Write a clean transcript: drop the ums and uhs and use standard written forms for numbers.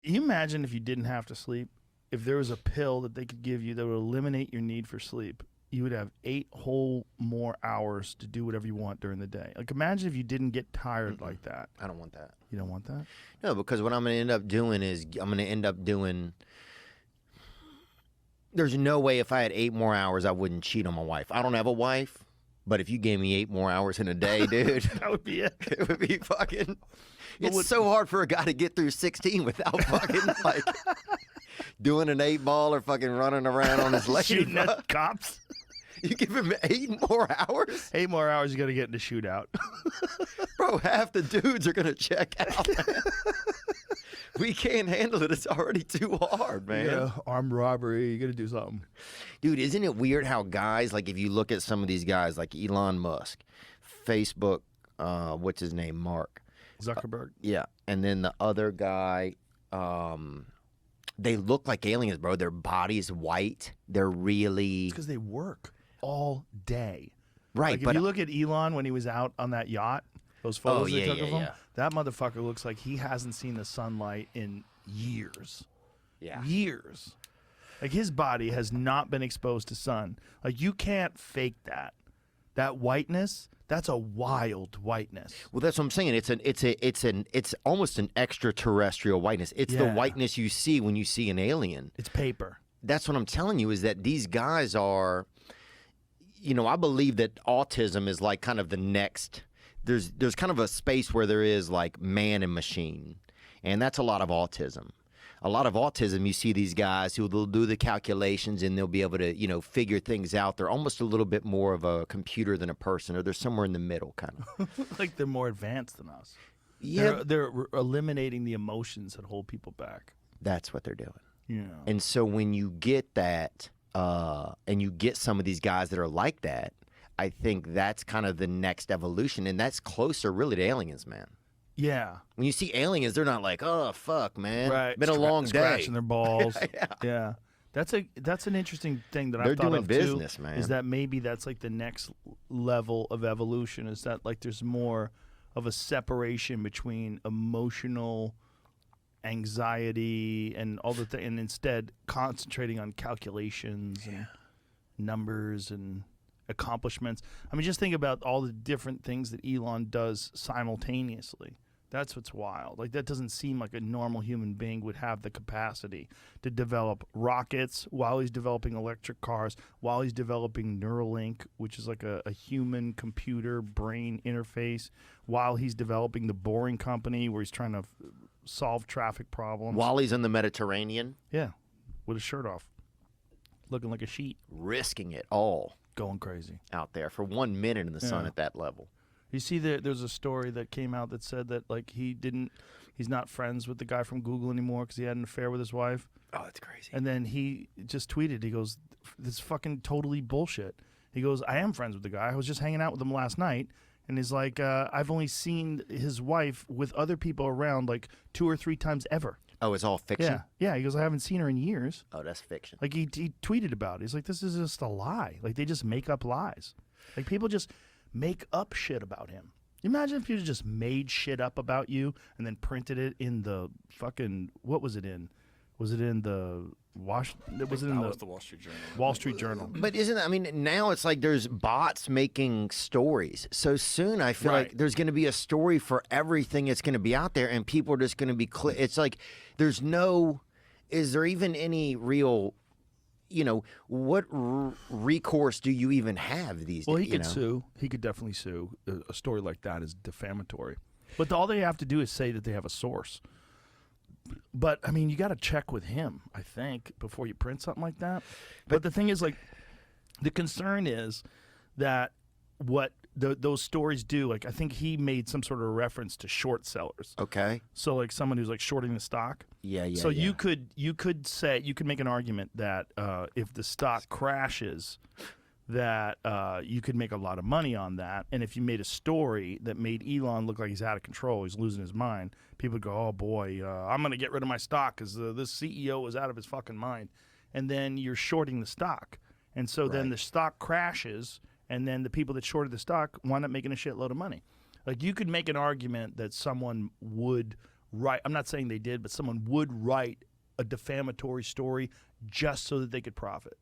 You imagine if you didn't have to sleep, if there was a pill that they could give you that would eliminate your need for sleep, you would have 8 whole more hours to do whatever you want during the day. Like, imagine if you didn't get tired like that. I don't want that. You don't want that? No, because what I'm going to end up doing is I'm going to end up doing. There's no way if I had 8 more hours, I wouldn't cheat on my wife. I don't have a wife, but if you gave me 8 more hours in a day, dude, That would be it. it would be fucking. It's so hard for a guy to get through 16 without fucking like doing an 8 ball or fucking running around on his leg. Shooting at cops. You give him 8 more hours? 8 more hours, you got to get in the shootout. Bro, half the dudes are going to check out. We can't handle it. It's already too hard, man. Yeah, armed robbery. You got to do something. Dude, isn't it weird how guys, like if you look at some of these guys, like Elon Musk, Facebook, what's his name, Mark. Zuckerberg. Yeah, and then the other guy, they look like aliens, bro. Their body's white. They're really... Because they work all day. Right, like but... if you look at Elon when he was out on that yacht, those photos they took of him, yeah. that motherfucker looks like he hasn't seen the sunlight in years. Yeah. Years. Like his body has not been exposed to sun. Like you can't fake that. That whiteness, that's a wild whiteness. Well, that's what I'm saying. It's almost an extraterrestrial whiteness. It's the whiteness you see when you see an alien. It's paper. That's what I'm telling you, is that these guys are, you know, I believe that autism is like kind of the next, there's kind of a space where there is like man and machine, and that's a lot of autism. A lot of autism, you see these guys who will do the calculations and they'll be able to, you know, figure things out. They're almost a little bit more of a computer than a person, or they're somewhere in the middle, kind of. Like they're more advanced than us. Yeah, they're eliminating the emotions that hold people back. that's what they're doing. Yeah. And so when you get that, and you get some of these guys that are like that, I think that's kind of the next evolution, and that's closer really to aliens, man. Yeah. When you see aliens, they're not like, oh, fuck, man. Right. Been a long day. Scratching their balls. Yeah. Yeah. That's an interesting thing that They're I've thought doing of business, too, man. is that maybe that's like the next level of evolution, is that like there's more of a separation between emotional anxiety and all the thing, and instead concentrating on calculations and numbers and accomplishments. I mean, just think about all the different things that Elon does simultaneously. That's what's wild. Like, that doesn't seem like a normal human being would have the capacity to develop rockets while he's developing electric cars, while he's developing Neuralink, which is like a human computer brain interface, while he's developing the Boring Company, where he's trying to solve traffic problems. While he's in the Mediterranean. Yeah, with his shirt off, looking like a sheet. Risking it all. Going crazy. Out there for 1 minute in the sun at that level. You see, there's a story that came out that said that like he's not friends with the guy from Google anymore because he had an affair with his wife. Oh, that's crazy. And then he just tweeted, he goes, "This is fucking totally bullshit." He goes, "I am friends with the guy. I was just hanging out with him last night." And he's like, "I've only seen his wife with other people around like 2 or 3 times ever." Oh, it's all fiction? Yeah. He goes, "I haven't seen her in years." Oh, that's fiction. Like he tweeted about it. He's like, "This is just a lie." Like they just make up lies. Like people just make up shit about him. Imagine if you just made shit up about you and then printed it in the fucking, what was it in? Was it in the was it in the Wall Street Journal? Wall Street Journal. But I mean, now it's like there's bots making stories. So soon I feel like there's going to be a story for everything that's going to be out there, and people are just going to be, it's like is there even any real, you know, what recourse do you even have these days? Well, he could sue. He could definitely sue. A story like that is defamatory. But all they have to do is say that they have a source. But, I mean, you got to check with him, I think, before you print something like that. But the thing is, like, the concern is that what those stories do, like, I think he made some sort of reference to short sellers. Okay. So, like, someone who's, like, shorting the stock. Yeah. So you could make an argument that if the stock crashes, that you could make a lot of money on that. And if you made a story that made Elon look like he's out of control, he's losing his mind, people would go, "Oh boy, I'm going to get rid of my stock because this CEO is out of his fucking mind." And then you're shorting the stock. And so then the stock crashes, and then the people that shorted the stock wind up making a shitload of money. Like, you could make an argument that someone would write. I'm not saying they did, but someone would write a defamatory story just so that they could profit.